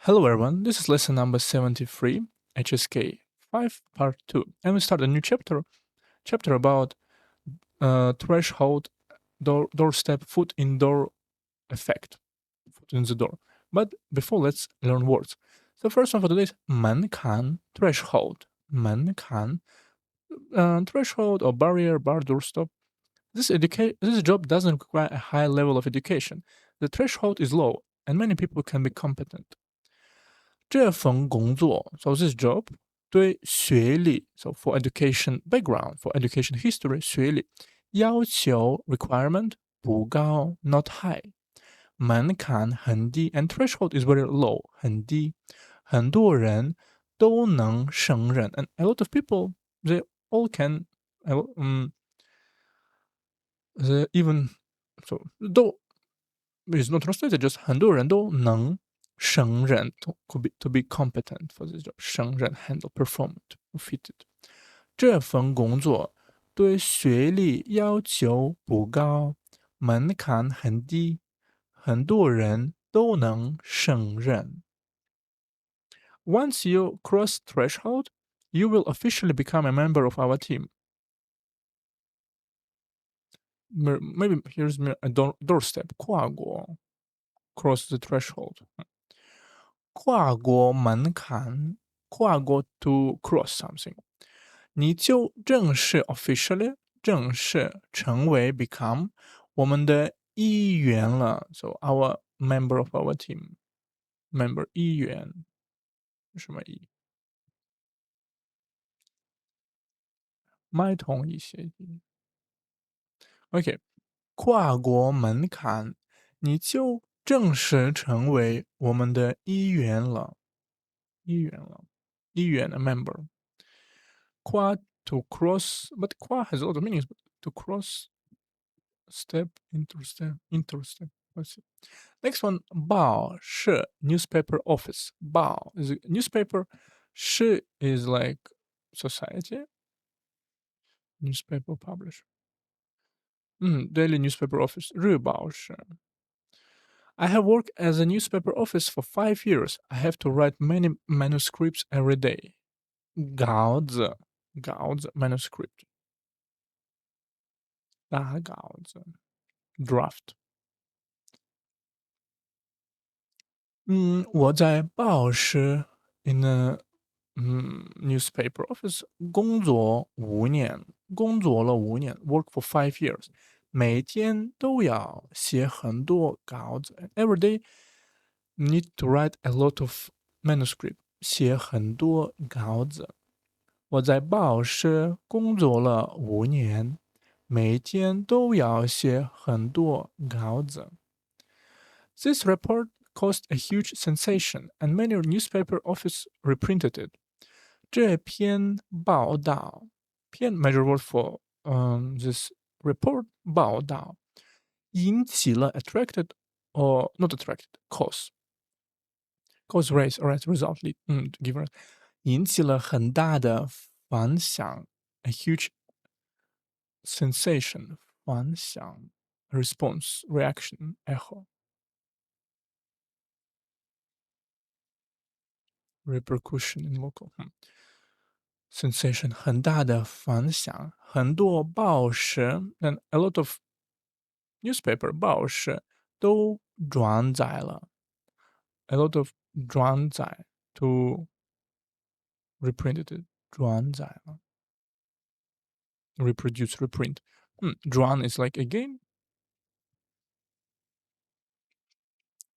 Hello everyone, this is lesson number 73, HSK 5 part 2, and we start a new chapter about threshold, doorstep, foot in door effect, foot in the door. But before, let's learn words. So first one for today is 门槛 threshold, 门槛 threshold or barrier, bar, doorstep. This job doesn't require a high level of education. The threshold is low, and many people can be competent. 这份工作 so this job 对学历 so for education background for education history 学历要求 requirement 不高 not high 门槛很低 and threshold is very low 很低很多人都能胜任 and a lot of people they all can they even so 都 is not translated just 很多人都能胜任 to be competent for this job 胜任 handle perform fitted 这份工作对学历要求不高门槛很低很多人都能胜任 Once you cross threshold you will officially become a member of our team maybe here's a doorstep 跨国 cross the threshold 跨国门槛，跨国 to cross something，你就正式 officially 正式成为 become 我们的一员了。So our member of our team member 一员什么一？麦同一协议。OK，跨国门槛，你就正式成为我们的一员了。一员了，一员 a member。Qua to cross, but qua has a lot of meanings. But to cross, step, interstep, interstep. Let's see. Next one, 报社 newspaper office. 报 is a newspaper. 社 is like society. Newspaper publisher. Daily newspaper office. 日报社. I have worked as a newspaper office for 5 years. I have to write many manuscripts every day. 稿子 manuscript 打稿子 draft 我在报社 in a newspaper office 工作5年work for 5 years 每天都要写很多稿子 every day need to write a lot of manuscript 写很多稿子我在报社工作了5年每天都要写很多稿子 This report caused a huge sensation, and many newspaper offices reprinted it. 这篇报道 篇 major word for this report 报道引起了 attracted or not attracted cause raise or as result lead give us 引起了很大的反响 a huge sensation 反响 response reaction echo repercussion in local sensation 很大的反响，很多报社 and a lot of newspaper 报社都转载了 a lot of 转载 to reprinted 转载了 reproduce reprint 转 is like again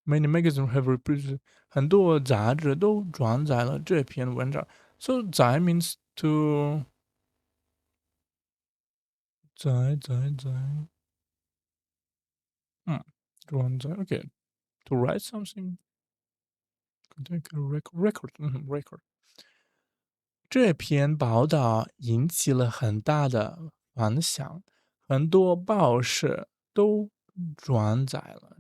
many magazines have reproduced 很多杂志都转载了这篇文章 so 载 means to 载转载 okay to write something take a record record 这篇报道引起了很大的反响，很多报社都转载了。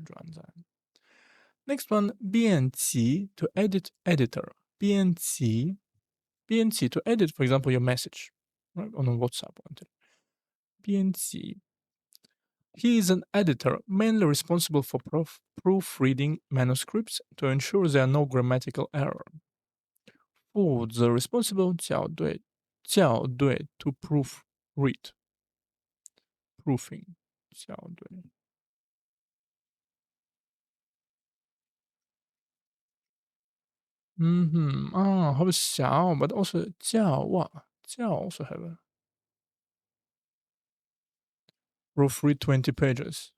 Next one, 编辑 to edit editor 编辑 to edit, for example, your message right, on WhatsApp. 编辑 He is an editor mainly responsible for proofreading manuscripts to ensure there are no grammatical errors. 负责 responsible 校对 to proofread proofing 校对。have a 小 but also 教 also have a proofread 20 pages。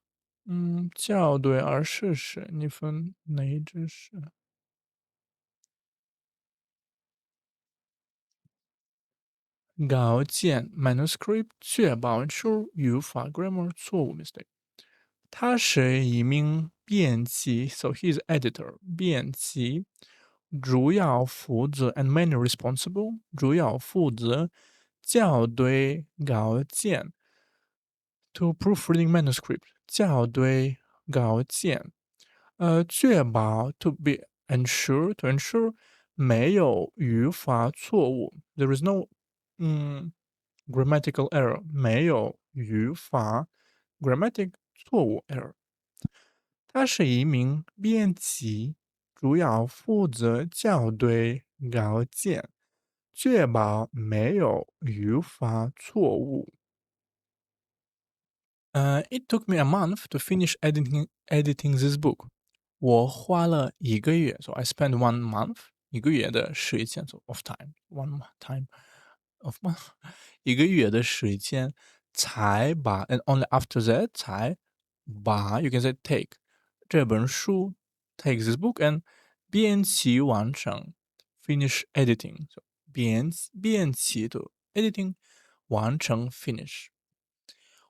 校对而事实，你分哪一只是？稿件 manuscript 确保出语法 grammar 错误 mistake。他是一名编辑，so he is editor 编辑，主要负责 and mainly responsible 主要负责校对稿件 to proofreading manuscript 校对稿件，确保 to be ensure to ensure 没有语法错误，there is no grammatical error 没有语法 grammatic 错误 error。他是一名编辑，主要负责校对稿件，确保没有语法错误。It took me a month to finish editing this book. 我花了一个月，so I spent 1 month 一个月的时间，so of time one time of month 一个月的时间才把，and only after that 才把 you can say take 这本书 take this book and 编辑完成 finish editing， so 编辑的 editing 完成 finish。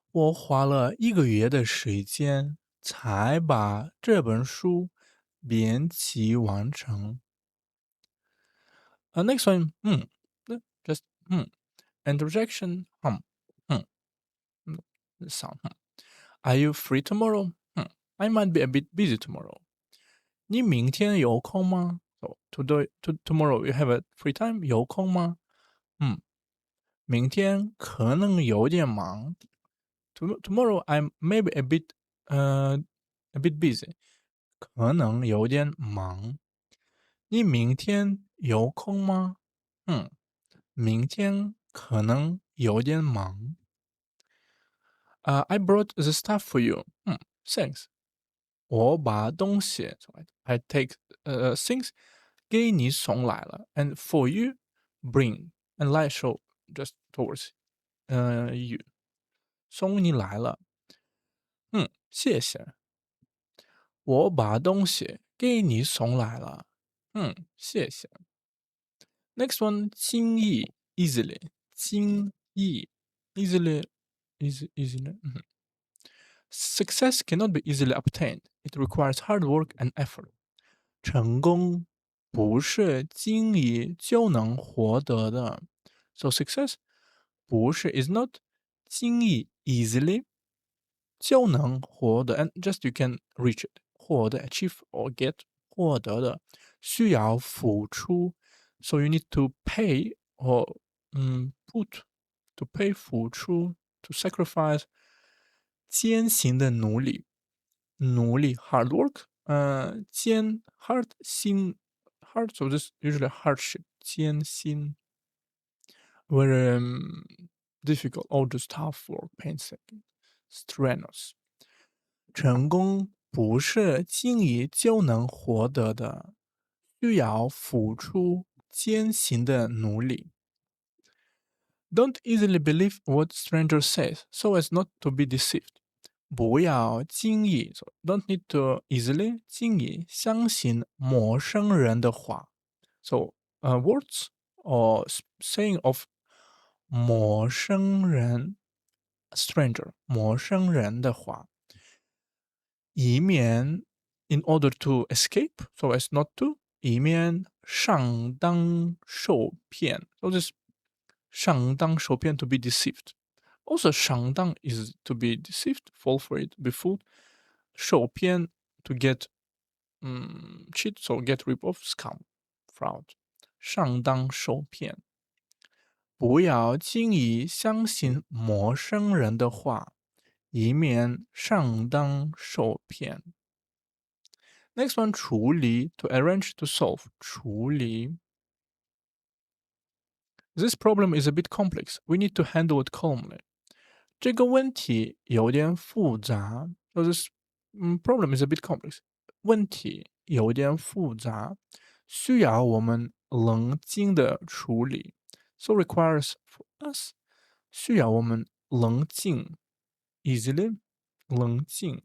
我花了一个月的时间才把这本书编辑完成。Next one，just interjection，嗯sound。Are you free tomorrow？I might be a bit busy tomorrow。你明天有空吗？So tomorrow you have a free time？有空吗？明天可能有点忙。Tomorrow I'm maybe a bit busy，可能有点忙。你明天有空吗？明天可能有点忙。I brought the stuff for you。Thanks。我把东西，I take things 给你送来了，and for you bring and 来 show just towards you 送你来了。谢谢。我把东西给你送来了。谢谢。Next one，轻易 easily，轻易 easily easily。Success cannot be easily obtained. It requires hard work and effort. 成功不是轻易就能获得的。So success 不是 is not 轻易 easily 就能获得，and just you can reach it 获得 achieve or get 获得的需要付出，so you need to pay or put to pay 付出 to sacrifice 艰辛的努力 hard work，hard 辛 hard so this usually hardship 艰辛 very difficult or just tough work painstaking strenuous。成功不是轻易就能获得的，需要付出艰辛的努力。Don't easily believe what strangers say, so as not to be deceived。不要轻易，so don't need to easily 轻易相信陌生人的话。So words or saying of 陌生人 stranger 陌生人的话。以免 in order to escape, so as not to 以免上当受骗。So this 上当受骗 to be deceived. Also 上当 is to be deceived, fall for it, be fooled. 受骗 to get cheat, so get rip off, scam, fraud. 上当受骗。不要轻易相信陌生人的话，以免上当受骗。Next one, 处理 to arrange to solve 处理。This problem is a bit complex. We need to handle it calmly. 这个问题有点复杂。So this problem is a bit complex. 问题有点复杂，需要我们冷静的处理。So requires for us 需要我们冷静 easily 冷静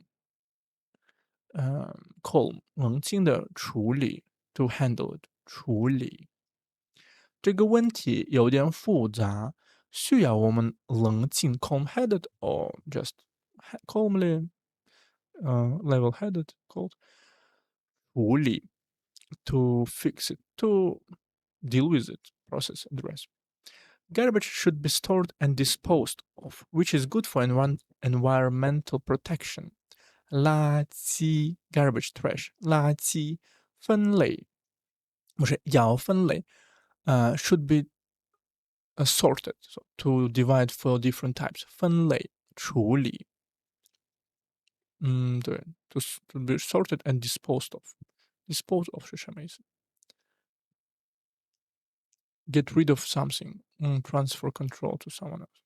calm 冷静的处理 to handle it 处理。这个问题有点复杂，需要我们冷静 calm-headed or just calmly level-headed called 处理 to fix it, to deal with it, process, address. Garbage should be stored and disposed of, which is good for environmental protection. 垃圾 garbage trash 垃圾分类不是要分类should be sorted so to divide for different types 分类处理对 to be sorted and disposed of dispose of 是什么意思 get rid of something transfer control to someone else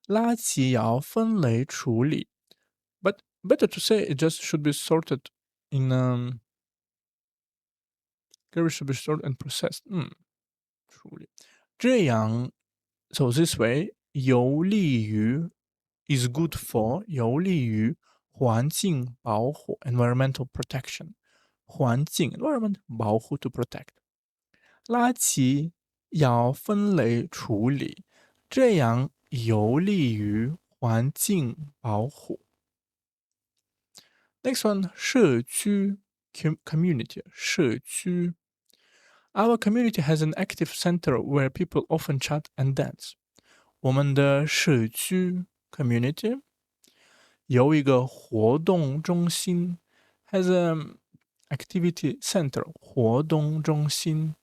垃圾要分类处理 but better to say it just should be sorted in garbage should be stored and processed 处理这样 so this way 有利于 is good for 有利于环境保护 environmental protection 环境 environment 保护 to protect 垃圾要分类处理，这样有利于环境保护。Next one 社区 community 社区 Our community has an active center where people often chat and dance. 我们的社区 community 有一个活动中心 has an activity center 活动中心，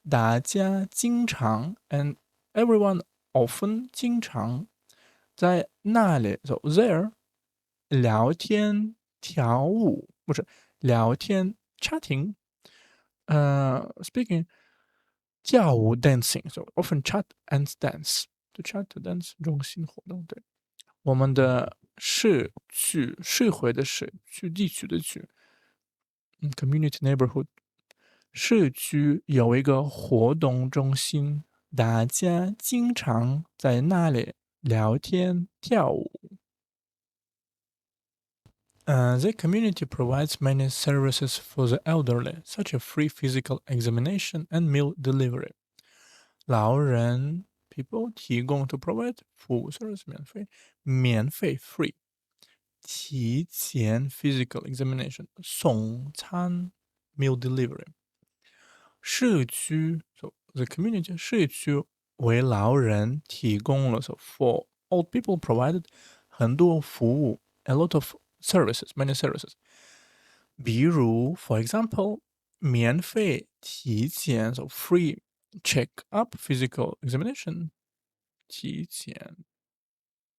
大家经常 and everyone often 经常在那里 so there 聊天跳舞不是聊天 chatting speaking 跳舞 dancing so often chat and dance to chat to dance 中心活动对我们的社区社会的社区地区的区community neighborhood 社区有一个活动中心，大家经常在那里聊天跳舞。The community provides many services for the elderly, such as free physical examination and meal delivery. 老人 people 提供 to provide 服务 service 免费 free 提前 physical examination 送餐 meal delivery 社区 so the community 社区为老人提供了 so for old people provided 很多服务 a lot of services many services 比如 for example 免费体检 so free check up physical examination 体检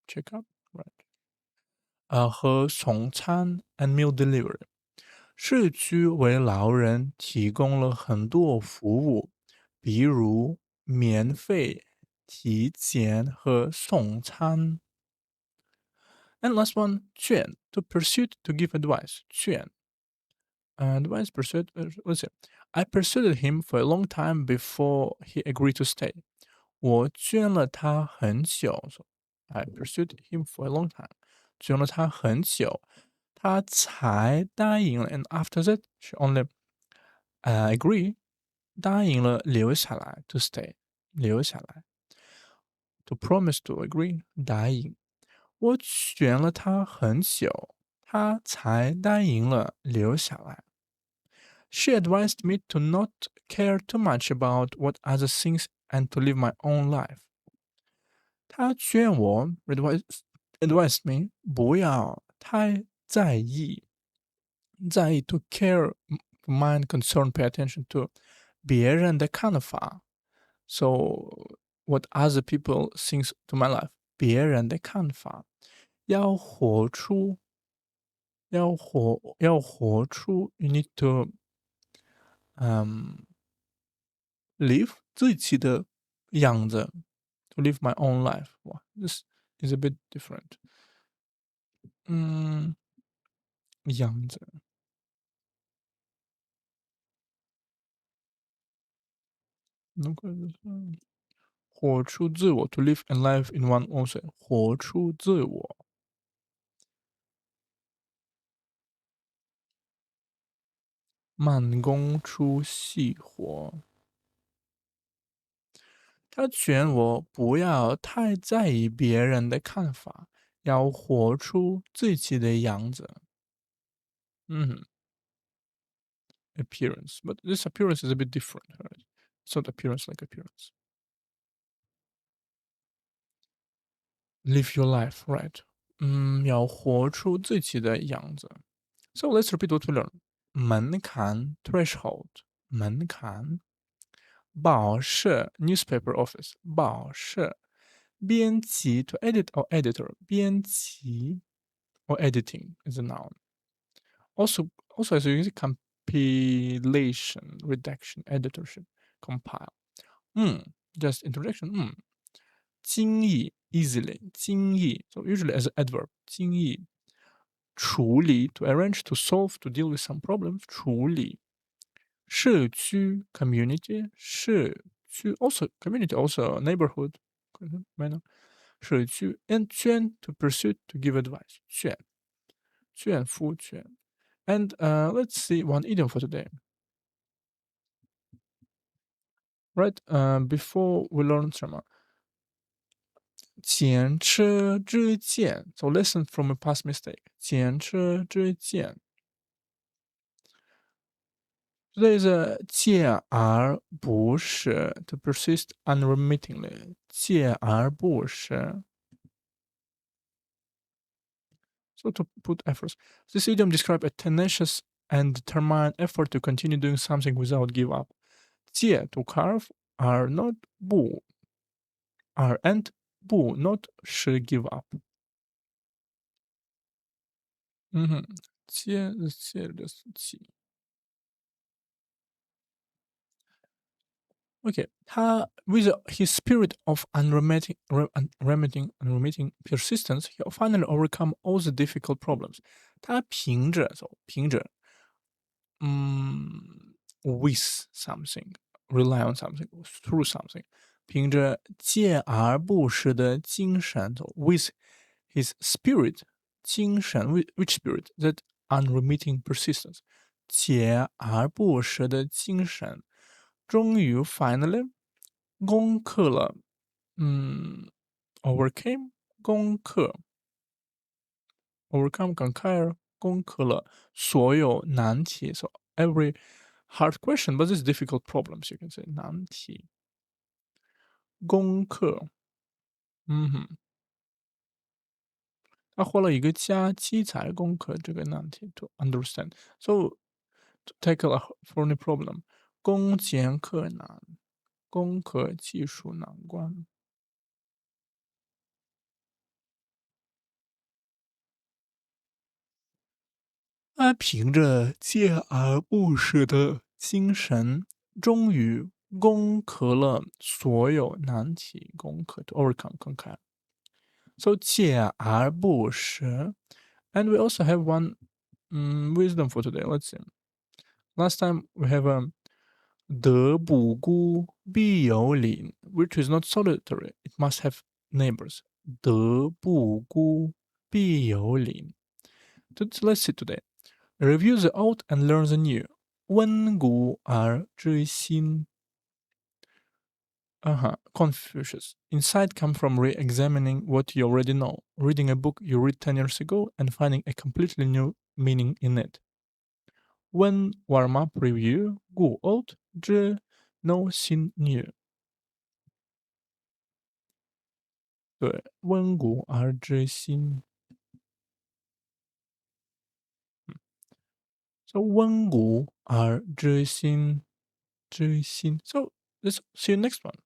check up right 和送餐 and meal delivery 社区为老人提供了很多服务，比如免费体检和送餐。And last one, 劝 to pursue to give advice 劝 advice pursued let's see I pursued him for a long time before he agreed to stay 我劝了他很久 so I pursued him for a long time 劝了他很久他才答应了 and after that she only agree 答应了留下来 to stay 留下来 to promise to agree 答应我劝了他很久他才答应了留下来 She advised me to not care too much about what others think and to live my own life 她劝我 advised me 不要太在意to care mind concern pay attention to 别人的看法 so what other people think to my life 别人的看法要活出，要活出，you need to live 自己的样子，to live my own life。哇，this is a bit different。嗯，样子，如果是活出自我，to live and life in one own way，活出自我，慢工出细活。他劝我不要太在意别人的看法，要活出自己的样子。嗯，appearance, but this appearance is a bit different, right? It's not appearance like appearance. Live your life, right? 要活出自己的样子。So let's repeat what we learned. 门槛 threshold 门槛，报社 newspaper office 报社，编辑 to edit or editor 编辑 or editing is a noun. Also as you use compilation, redaction, editorship, compile. Just introduction. 精益 easily 精益 so usually as an adverb 精益处理 to arrange to solve to deal with some problems 处理社区 community 社区 also community also neighborhood 可能社区 and 圈 to pursue to give advice 劝夫劝 and let's see one idiom for today. Right, before we learn some 前车之鉴. So lesson from a past mistake. 前车之鉴. There is a 锲而不舍 to persist unremittingly. 锲而不舍. So to put efforts. This idiom describes a tenacious and determined effort to continue doing something without give up. 锲 to carve are not 不 are and 不 not 是 give up. 锲 Okay, with his spirit of unremitting he finally overcome all the difficult problems. 他凭着 with something, rely on something, through something, 凭着锲而不舍的精神 with his spirit, 精神 which spirit? That unremitting persistence. 锲而不舍的精神终于 finally 攻克了overcame 攻克 overcome conquer 攻克了所有难题 so every hard question but this difficult problems you can say 难题攻克他花了一个假期才攻克这个难题 to understand so to tackle a for any problem 攻坚克难攻克技术难关他凭着锲而不舍的精神，终于攻克了所有难题，攻克 to overcome 攻克。So 锲而不舍，and we also have one wisdom for today. Let's see. Last time we have 德不孤，必有邻 which is not solitary. It must have neighbors. 德不孤，必有邻 Let's see today. Review the old and learn the new. 温故而知新. Confucius. Insight comes from re-examining what you already know, reading a book you read 10 years ago and finding a completely new meaning in it. When warm up review, 故 old, 知 know 新 new. 对，温故而知新。So 温故而知新，知新. So let's see you next one.